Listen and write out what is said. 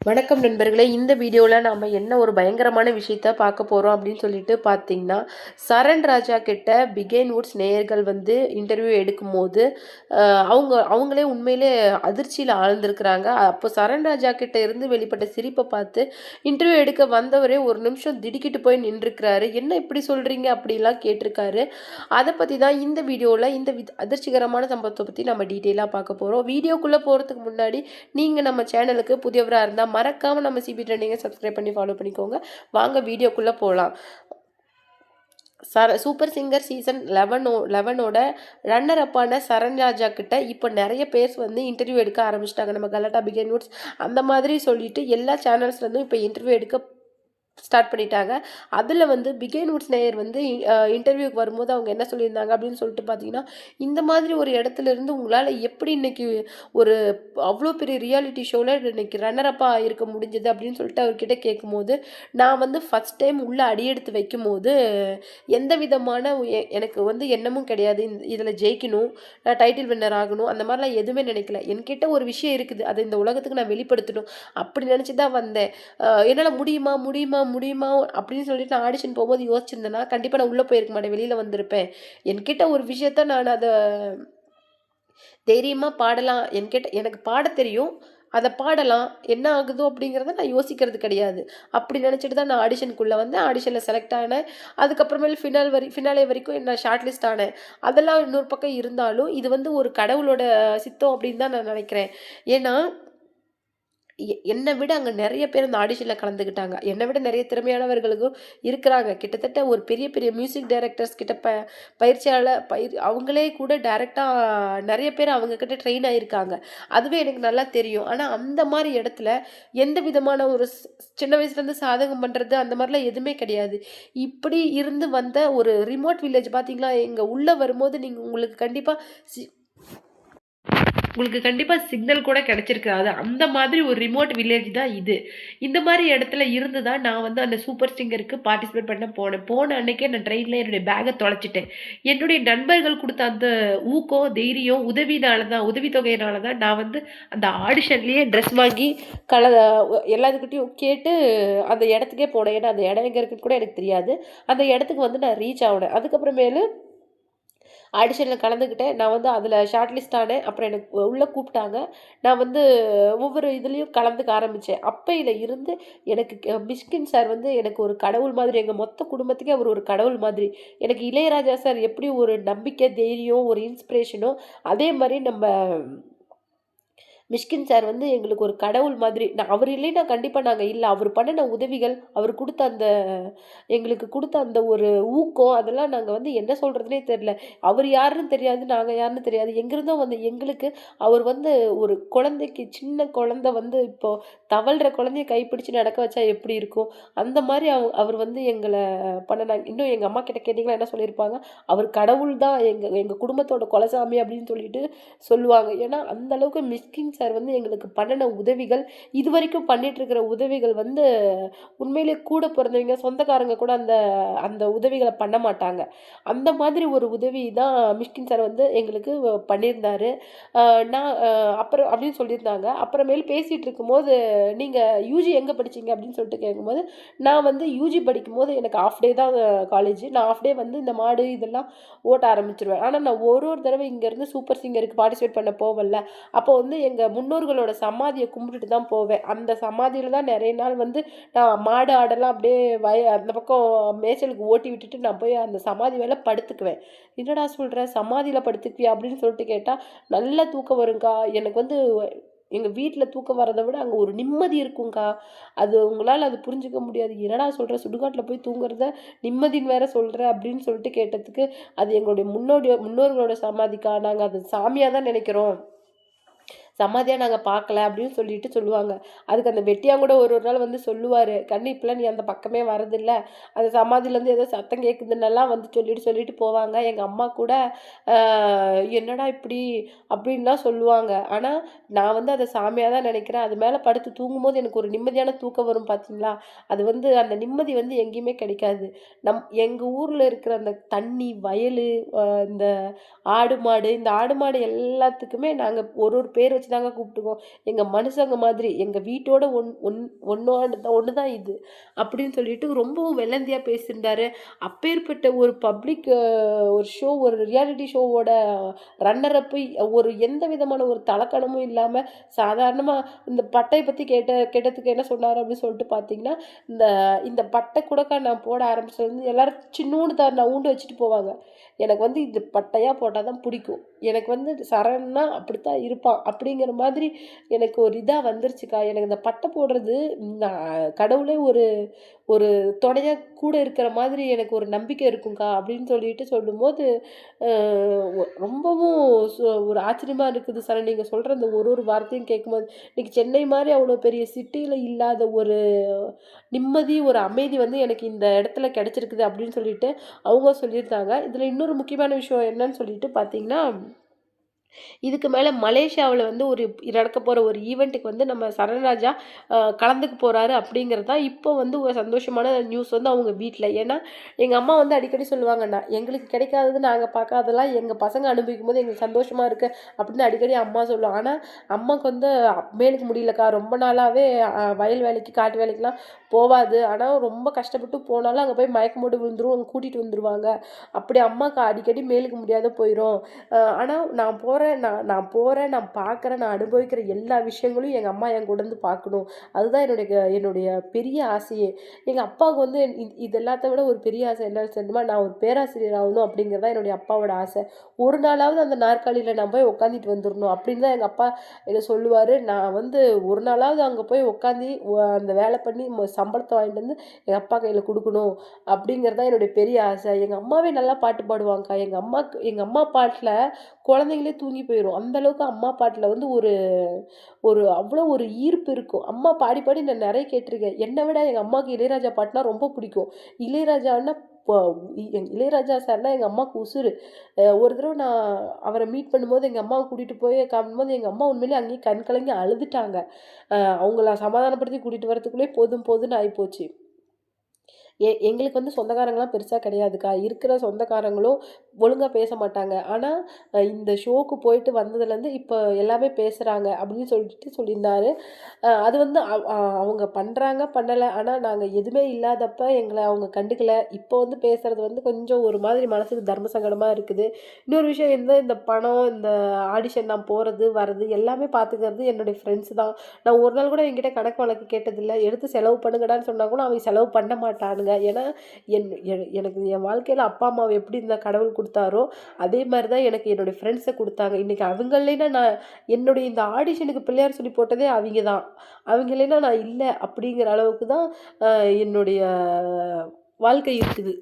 வணக்கம் நண்பர்களே. இந்த வீடியோவில் நாம் என்ன ஒரு பயங்கரமான விஷயத்த பார்க்க போகிறோம் அப்படின்னு சொல்லிட்டு பார்த்தீங்கன்னா, சரண் ராஜா கிட்ட பிகேன் வுட்ஸ் நேயர்கள் வந்து இன்டர்வியூ எடுக்கும்போது அவங்களே உண்மையிலே அதிர்ச்சியில் ஆழ்ந்திருக்கிறாங்க. அப்போ சரண் ராஜா கிட்ட இருந்து வெளிப்பட்ட சிரிப்பை பார்த்து இன்டர்வியூ எடுக்க வந்தவரே ஒரு நிமிஷம் திடுக்கிட்டு போய் நின்றுருக்கிறாரு. என்ன இப்படி சொல்கிறீங்க அப்படிலாம் கேட்டிருக்காரு. அதை பற்றி தான் இந்த வீடியோவில் இந்த அதிர்ச்சிகரமான சம்பவத்தை பற்றி நம்ம டீட்டெயிலாக பார்க்க போகிறோம். வீடியோக்குள்ளே போகிறதுக்கு முன்னாடி நீங்கள் நம்ம சேனலுக்கு புதியவராக இருந்தால் மறக்காமல் நம்ம சிபி ட்ரெண்டிங்கை சப்ஸ்கிரைப் பண்ணி ஃபாலோ பண்ணிக்கோங்க. வாங்க வீடியோக்குள்ளே போகலாம். சூப்பர் சிங்கர் சீசன் 11ஓட ரன்னர் அப்பான சரண் ராஜா கிட்ட இப்போ நிறைய பேர் வந்து இன்டர்வியூ எடுக்க ஆரம்பிச்சிட்டாங்க. நம்ம கலாட்டா பிகேன் வுட்ஸ் அந்த மாதிரி சொல்லிட்டு எல்லா சேனல்ஸ்லேருந்தும் இப்போ இன்டர்வியூ எடுக்க ஸ்டார்ட் பண்ணிட்டாங்க. அதில் வந்து பிகேன் வுட்ஸ் நேயர் வந்து இன்டர்வியூக்கு வரும்போது அவங்க என்ன சொல்லியிருந்தாங்க அப்படின்னு சொல்லிட்டு பார்த்தீங்கன்னா, இந்த மாதிரி ஒரு இடத்துல இருந்து உங்களால் எப்படி இன்னைக்கு ஒரு அவ்வளோ பெரிய ரியாலிட்டி ஷோவில் இன்னைக்கு ரன்னரப்பாக இருக்க முடிஞ்சது அப்படின்னு சொல்லிட்டு அவர்கிட்ட கேட்கும்போது, நான் வந்து ஃபஸ்ட் டைம் உள்ளே அடியெடுத்து வைக்கும்போது எந்த விதமான எனக்கு வந்து எண்ணமும் கிடையாது. இதில் ஜெயிக்கணும், நான் டைட்டில் வின்னர் ஆகணும், அந்த மாதிரிலாம் எதுவுமே நினைக்கல. என்கிட்ட ஒரு விஷயம் இருக்குது, அதை இந்த உலகத்துக்கு நான் வெளிப்படுத்தணும் அப்படி நினச்சி தான் வந்தேன். என்னால் முடியுமா முடியுமா முடியுமா அப்படின்னு சொல்லிட்டு நான் ஆடிஷன் போகும்போது யோசிச்சிருந்தேன்னா கண்டிப்பாக நான் உள்ளே போயிருக்க மாட்டேன், வெளியில் வந்திருப்பேன். என்கிட்ட ஒரு விஷயத்த நான் அதை தைரியமாக பாடலாம், எனக்கு பாட தெரியும், அதை பாடலாம், என்ன ஆகுதோ அப்படிங்கிறத நான் யோசிக்கிறது கிடையாது. அப்படி நினச்சிட்டு தான் நான் ஆடிஷனுக்குள்ளே வந்தேன். ஆடிஷனில் செலக்ட் ஆனேன். அதுக்கப்புறமேல் ஃபினாலே வரைக்கும் நான் ஷார்ட் லிஸ்ட் ஆனேன். அதெல்லாம் இன்னொரு பக்கம் இருந்தாலும் இது வந்து ஒரு கடவுளோட சித்தம் அப்படின்னு தான் நான் நினைக்கிறேன். ஏன்னா என்னை விட அங்கே நிறைய பேர் அந்த ஆடிஷனில் கலந்துக்கிட்டாங்க. என்னை விட நிறைய திறமையானவர்களுக்கும் இருக்கிறாங்க. கிட்டத்தட்ட ஒரு பெரிய பெரிய மியூசிக் டைரக்டர்ஸ் கிட்ட அவங்களே கூட டைரெக்டாக நிறைய பேர் அவங்கக்கிட்ட ட்ரெயின் ஆகியிருக்காங்க. அதுவே எனக்கு நல்லா தெரியும். ஆனால் அந்த மாதிரி இடத்துல எந்த விதமான ஒரு சின்ன வயசுலேருந்து சாதகம் பண்ணுறது அந்த மாதிரிலாம் எதுவுமே கிடையாது. இப்படி இருந்து வந்த ஒரு ரிமோட் வில்லேஜ் பார்த்தீங்களா, எங்கள் உள்ளே வரும்போது உங்களுக்கு கண்டிப்பாக சிக்னல் கூட கிடைச்சிருக்காது. அந்த மாதிரி ஒரு ரிமோட் வில்லேஜ் தான் இது. இந்த மாதிரி இடத்துல இருந்து தான் நான் வந்து அந்த சூப்பர் சிங்கருக்கு பார்ட்டிசிபேட் பண்ண போனேன். போன அன்னைக்கே நான் ட்ரெயினில் என்னுடைய பேக்கை தொலைச்சிட்டேன். என்னுடைய நண்பர்கள் கொடுத்த அந்த ஊக்கம், தைரியம், உதவித்தொகையினால தான் நான் வந்து அந்த ஆடிஷன்லேயே ட்ரெஸ் வாங்கி எல்லாத்துக்கிட்டையும் கேட்டு அந்த இடத்துக்கே போனேன். ஏன்னா அந்த இடம் எங்கே இருக்குன்னு கூட எனக்கு தெரியாது. அந்த இடத்துக்கு வந்து நான் ரீச் ஆகினேன். அதுக்கப்புறமேலு ஆடிஷனில் கலந்துக்கிட்டேன். நான் வந்து அதில் ஷார்ட் லிஸ்ட் ஆனேன். அப்புறம் எனக்கு உள்ளே கூப்பிட்டாங்க. நான் வந்து ஒவ்வொரு இதுலேயும் கலந்துக்க ஆரம்பித்தேன். அப்பையில் இருந்து எனக்கு மிஷ்கின் சார் வந்து எனக்கு ஒரு கடவுள் மாதிரி. எங்கள் மொத்த குடும்பத்துக்கே அவர் ஒரு கடவுள் மாதிரி. எனக்கு இளையராஜா சார் எப்படி ஒரு நம்பிக்கை, தைரியம், ஒரு இன்ஸ்பிரேஷனோ அதே மாதிரி நம்ம மிஷ்கின் சார் வந்து எங்களுக்கு ஒரு கடவுள் மாதிரி. அவர் இல்லைன்னா கண்டிப்பாக நாங்கள் இல்லை. அவர் பண்ணின உதவிகள், அவர் கொடுத்த அந்த எங்களுக்கு கொடுத்த அந்த ஒரு ஊக்கம், அதெல்லாம் நாங்கள் வந்து என்ன சொல்கிறதுனே தெரில. அவர் யாருன்னு தெரியாது, நாங்கள் யாருன்னு தெரியாது. எங்கிருந்தோ வந்து எங்களுக்கு அவர் வந்து ஒரு குழந்தைக்கு, சின்ன குழந்தை வந்து இப்போது தவழ்கிற குழந்தைய கைப்பிடிச்சு நடக்க வச்சா எப்படி இருக்கும், அந்த மாதிரி அவர் வந்து எங்களை பண்ணினாங்க. இன்னும் எங்கள் அம்மா கிட்ட கேட்டிங்கன்னா என்ன சொல்லியிருப்பாங்க, அவர் கடவுள் தான், எங்கள் குடும்பத்தோட குலசாமி அப்படின்னு சொல்லிட்டு சொல்லுவாங்க. ஏன்னா அந்த அளவுக்கு மிஷ்கின் சார் வந்து எங்களுக்கு பண்ணின உதவிகள், இது வரைக்கும் பண்ணிகிட்ருக்கிற உதவிகள் வந்து உண்மையிலே கூட பிறந்தவங்க, சொந்தக்காரங்க கூட அந்த அந்த உதவிகளை பண்ண மாட்டாங்க. அந்த மாதிரி ஒரு உதவி தான் மிஷ்கின் சார் வந்து எங்களுக்கு பண்ணியிருந்தார். நான் அப்புறம் அப்படின்னு சொல்லியிருந்தாங்க. அப்புறமேல் பேசிகிட்டு இருக்கும்போது, நீங்கள் யூஜி எங்கே படிச்சீங்க அப்படின்னு சொல்லிட்டு கேட்கும்போது, நான் வந்து யூஜி படிக்கும்போது எனக்கு ஆஃப் டே தான் காலேஜ். நான் ஆஃப் டே வந்து இந்த மாடு இதெல்லாம் ஓட்ட ஆரம்பிச்சிருவேன். ஆனால் நான் ஒரு தடவை இங்கேருந்து சூப்பர் சிங்கருக்கு பார்ட்டிசிபேட் பண்ண போவல, அப்போ வந்து எங்கள் முன்னோர்களோட சமாதியை கும்பிட்டுட்டு தான் போவேன். அந்த சமாதியில் தான் நிறைய நாள் வந்து நான் மாடு ஆடெல்லாம் அப்படியே அந்த பக்கம் மேய்ச்சலுக்கு ஓட்டி விட்டுட்டு நான் போய் அந்த சமாதி மேலே படுத்துக்குவேன். என்னடா சொல்கிற, சமாதியில் படுத்துக்குவியா அப்படின்னு சொல்லிட்டு கேட்டால், நல்ல தூக்கம் வருங்க்கா. எனக்கு வந்து எங்கள் வீட்டில் தூக்கம் வரதை விட அங்கே ஒரு நிம்மதி இருக்குங்க்கா. அது உங்களால் அது புரிஞ்சிக்க முடியாது. என்னடா சொல்கிற, சுடுகாட்டில் போய் தூங்குறத நிம்மதின்னு வேற சொல்கிற அப்படின்னு சொல்லிட்டு கேட்டதுக்கு, அது எங்களுடைய முன்னோர்களோட சமாதிக்கா, நாங்கள் அது சாமியாக தான் நினைக்கிறோம், சமாதியாக நாங்கள் பார்க்கல அப்படின்னு சொல்லிட்டு சொல்லுவாங்க. அதுக்கு அந்த வெட்டியான் கூட ஒரு நாள் வந்து சொல்லுவார், கண்ணு இப்பெல்லாம் நீ அந்த பக்கமே வரதில்ல, அந்த சமாதியிலேருந்து ஏதோ சத்தம் கேட்குதுன்னெல்லாம் வந்து சொல்லிட்டு போவாங்க. எங்கள் அம்மா கூட என்னடா இப்படி அப்படின்லாம் சொல்லுவாங்க. ஆனால் நான் வந்து அதை சாமியாக தான் நினைக்கிறேன். அது மேலே படுத்து தூங்கும்போது எனக்கு ஒரு நிம்மதியான தூக்கம் வரும் பார்த்தீங்களா, அது வந்து அந்த நிம்மதி வந்து எங்கேயுமே கிடைக்காது. எங்கள் ஊரில் இருக்கிற அந்த தண்ணி, வயல், இந்த ஆடு மாடு எல்லாத்துக்குமே நாங்கள் ஒரு பேர் வச்சு தாங்க கூப்பிட்டுக்குவோம். எங்க மனுஷங்க மாதிரி, எங்க வீட்டோட ஒண்ணு தான் இது. அப்படின்னு சொல்லிட்டு ரொம்பவும் வெள்ளந்தியா பேசியிருந்தாரு. அப்பேற்பட்ட ஒரு பப்ளிக் ஒரு ஒரு ரியாலிட்டி ஷோவோட ரன்னர் அப் ஒரு எந்த விதமான ஒரு தலக்கணமும் இல்லாம, சாதாரணமா இந்த பட்டைய பத்தி கேட்டதுக்கு என்ன சொன்னாரு அப்படின்னு சொல்லிட்டு பார்த்தீங்கன்னா, இந்த இந்த பட்டை கூடக்கா நான் போட ஆரம்பிச்சதுலருந்து எல்லாரும் சின்னூண்டு நவுண்டு வச்சுட்டு போவாங்க. எனக்கு வந்து இது பட்டையா போட்டா தான் பிடிக்கும். எனக்கு வந்து சரண்னா அப்படித்தான் இருப்பான். அப்படிங்கிற மாதிரி எனக்கு ஒரு இதா வந்துருச்சுக்கா. எனக்கு இந்த பட்டை போடுறது நான் கடவுளே ஒரு ஒரு துணையா கூட இருக்கிற மாதிரி எனக்கு ஒரு நம்பிக்கை இருக்கும்க்கா அப்படின்னு சொல்லிட்டு சொல்லும்போது, அ ரொம்பவும் ஒரு ஆச்சரியமா இருக்குது சரண். நீங்க சொல்ற அந்த ஒரு ஒரு வார்த்தையும் கேட்கும்போது, இன்னைக்கு சென்னை மாரி அவ்வளோ பெரிய சிட்டியில இல்லாத ஒரு நிம்மதி, ஒரு அமைதி வந்து எனக்கு இந்த இடத்துல கிடைச்சிருக்குது அப்படின்னு சொல்லிட்டு அவங்க சொல்லியிருந்தாங்க. இதில இன்னொரு முக்கியமான விஷயம் என்னன்னு சொல்லிட்டு பார்த்தீங்கன்னா, இதுக்கு மேல மலேசியாவுல வந்து நடக்க போற ஒரு ஈவென்ட்டுக்கு வந்து நம்ம சரண்ராஜா கலந்துக்க போறாரு அப்படிங்கிறது தான் இப்போ வந்து ஒரு சந்தோஷமான நியூஸ் வந்து அவங்க வீட்ல. ஏன்னா, எங்க அம்மா வந்து அடிக்கடி சொல்லுவாங்க, எங்களுக்கு கிடைக்காதது நாங்க பார்க்காததெல்லாம் எங்க பசங்க அனுபவிக்கும்போது எங்களுக்கு சந்தோஷமா இருக்கு அப்படின்னு அடிக்கடி அம்மா சொல்லுவாங்க. ஆனா, அம்மாக்கு வந்து மேலுக்கு முடியலக்கா. ரொம்ப நாளாவே வயல் வேலைக்கு, காட்டு வேலைக்குலாம் போவாது. ஆனா, ரொம்ப கஷ்டப்பட்டு போனாலும் அங்க போய் மயக்கம் போட்டு விழுந்துரும். அங்க கூட்டிட்டு வந்துருவாங்க. அப்படி அம்மாக்கு அடிக்கடி மேலுக்கு முடியாத போயிரும். ஆனா நான் போறேன், நான் பார்க்குறேன், நான் அனுபவிக்கிற எல்லா விஷயங்களையும் எங்க அம்மா என் கூட இருந்து பார்க்கணும். அதுதான் என்னுடைய பெரிய ஆசையே. எங்க அப்பாவுக்கு வந்து இது எல்லாத்த விட ஒரு பெரிய ஆசை என்னன்னு தெரியுமா? நான் ஒரு பேராசிரியர் ஆகணும் அப்படிங்கிறது தான் என்னுடைய அப்பாவோட ஆசை. ஒரு நாளாவது அந்த நாற்காலியில நான் போய் உட்காந்துட்டு வந்துரணும் அப்படின்னு தான் எங்க அப்பா என்ன சொல்லுவாரு. நான் வந்து ஒரு நாளாவது அங்க போய் உட்காந்து அந்த வேலை பண்ணி சம்பளத்த வாங்கிட்டு வந்து எங்க அப்பா கையில குடுக்கணும் அப்படிங்கிறது தான் என்னுடைய பெரிய ஆசை. எங்க அம்மாவே நல்லா பாட்டு பாடுவாங்கக்கா. எங்க அம்மா பாட்டுல குழந்தைங்களே தூங்கி போயிரும். அந்த அளவுக்கு அம்மா பாட்டுல வந்து ஒரு ஒரு அவ்வளோ ஒரு ஈர்ப்பு இருக்கும். அம்மா பாடி, பாடி நான் நெறைய கேட்டுருக்கேன். என்ன விட எங்க அம்மாவுக்கு இளையராஜா பாட்டுனா ரொம்ப பிடிக்கும். இளையராஜான்னா இப்போ இளையராஜா சார்னா எங்க அம்மாவுக்கு உசுரு. ஒரு தடவ நான் அவர மீட் பண்ணும்போது எங்க அம்மாவ கூட்டிட்டு போய் காமிக்கும்போது, எங்க அம்மா உண்மையிலேயே அங்கேயே கண் கலங்கி அழுதுட்டாங்க. அவங்கள சமாதானப்படுத்தி கூட்டிட்டு வரதுக்குள்ளயே போதும் போதும்ன்னு ஆயிப்போச்சு. எங்களுக்கு வந்து சொந்தக்காரங்கலாம் பெருசா கிடையாதுக்கா. இருக்கிற சொந்தக்காரங்களும் ஒழுங்கா பேச மாட்டாங்க. ஆனா, இந்த ஷோக்கு போயிட்டு வந்ததுலேருந்து இப்ப எல்லாமே பேசுறாங்க அப்படின்னு சொல்லிட்டு சொல்லியிருந்தாரு. அது வந்து அவங்க பண்றாங்க, பண்ணல. ஆனா, நாங்க எதுவுமே இல்லாதப்ப எங்கள அவங்க கண்டுக்கல. இப்போ வந்து பேசுறது வந்து கொஞ்சம் ஒரு மாதிரி மனசுக்கு தர்ம சங்கடமா இருக்குது. இன்னொரு விஷயம் இந்த பணம், இந்த ஆடிஷன் நான் போறது, வர்றது எல்லாமே பார்த்துக்கிறது என்னுடைய ஃப்ரெண்ட்ஸ் தான். நான் ஒரு நாள் கூட என்கிட்ட கணக்கு வழக்கு கேட்டதில்ல. எடுத்து செலவு பண்ணுங்கடான்னு சொன்னா கூட அவங்க செலவு பண்ண மாட்டானுங்க. ஏன்னா, என் எ எனக்கு என் வாழ்க்கையில அப்பா, அம்மாவ எப்படி இந்த கடவுள் குடுத்தாரோ, அதே மாரி தான் எனக்கு என்னுடைய ஃப்ரெண்ட்ஸ குடுத்தாங்க. இன்னைக்கு அவங்க இல்லைன்னா என்னுடைய இந்த ஆடிஷனுக்கு பிள்ளையார் சொல்லி போட்டதே அவிங்க தான். அவங்க இல்லைன்னா நான் இல்ல அப்படிங்கிற அளவுக்கு தான் என்னுடைய வாழ்க்கை இருக்குது.